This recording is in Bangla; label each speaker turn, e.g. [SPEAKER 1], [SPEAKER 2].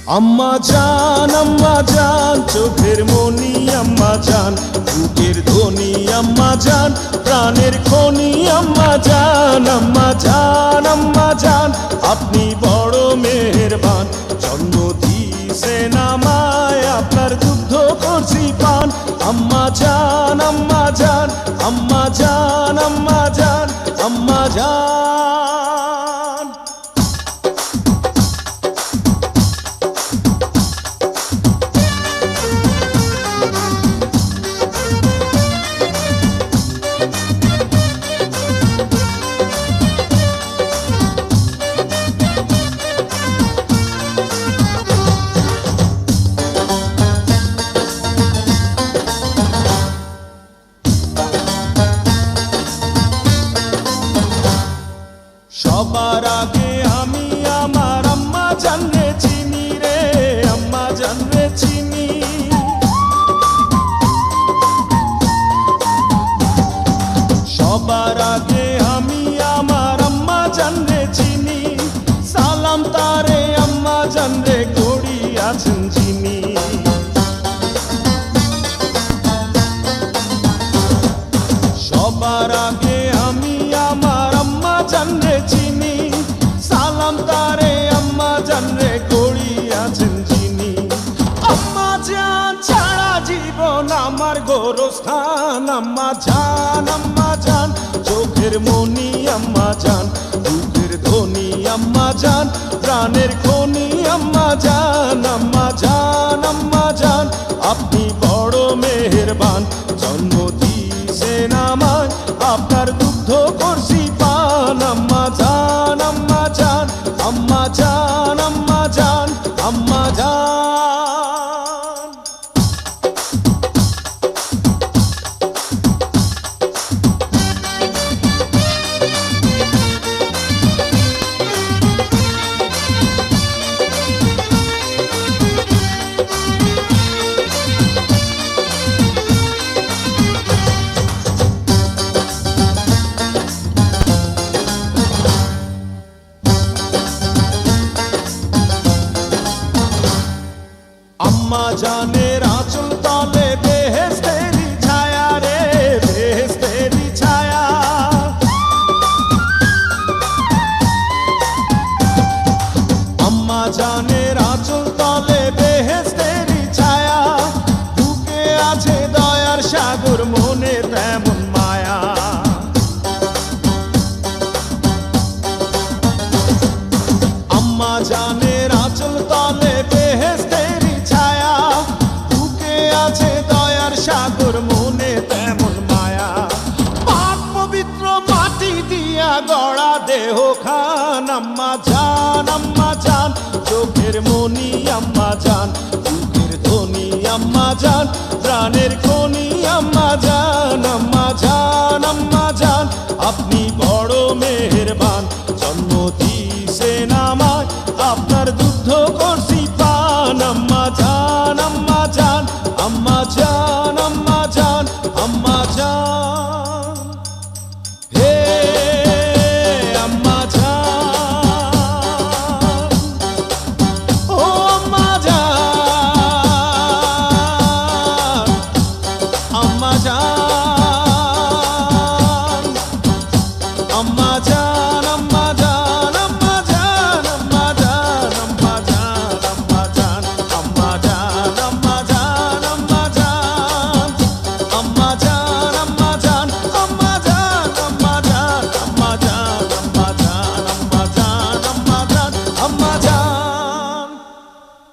[SPEAKER 1] আম্মা জান চোখের মনি আম্মা জান, বুকের ধ্বনি আম্মা জান, প্রাণের খনি আম্মা জান। আম্মা জান আপনি বড় মেহেরবান, জন্ম দিয়েছেন আমায়, আপনার দুগ্ধ করছি পান। আম্মা জান আম্মা জান আম্মা জান আম্মা জান আম্মা জান। সবার আগে আমি আমার আম্মা জানরে চিনি রে, আম্মা জানরে চিনি। সবার আগে আমি আমার আম্মা জানরে চিনি, সালাম তারে আম্মা জানরে করি আছেন যিনি। সবার আগে আমি আমার আম্মা জানরে চিনি, সালাম তারে আম্মা জানরে করি আছেন যিনি। আম্মা জান ছাড়া জীবন আমার গোরস্থান। আম্মা জান চোখের মনি আম্মা জান, বুকের ধ্বনি আম্মা জান, প্রাণের খনি আম্মা জান। আম্মা জান আপনি বড় মেহেরবান, জন্ম দিয়েছেন আমায়, আপনার দুগ্ধ করছি পান। আম্মা জান আম্মা জান আম্মা জান আম্মা জান আম্মা জান। আম্মা জানের আঁচল তলে বেহেশতেরি ছায়া রে, বেহেশতেরি ছায়া। আম্মা জানের আঁচল তলে বেহেশতেরি ছায়া, বুকে আছে দয়ার সাগর, মনে তেমন মায়া। আম্মা জানের আঁচল তলে বেহেশতেরি ছায়া, বুকে আছে দয়ার সাগর, মনে তেমন মায়া। পাক পবিত্র মাটি দিয়া গড়া দেহ খান। আম্মা জান চোখের মনি আম্মা জান, বুকের ধ্বনি আম্মা জান, প্রাণের খনি আম্মা জান। আম্মা জান আপনি বড় মেহেরবান, জন্ম দিয়েছেন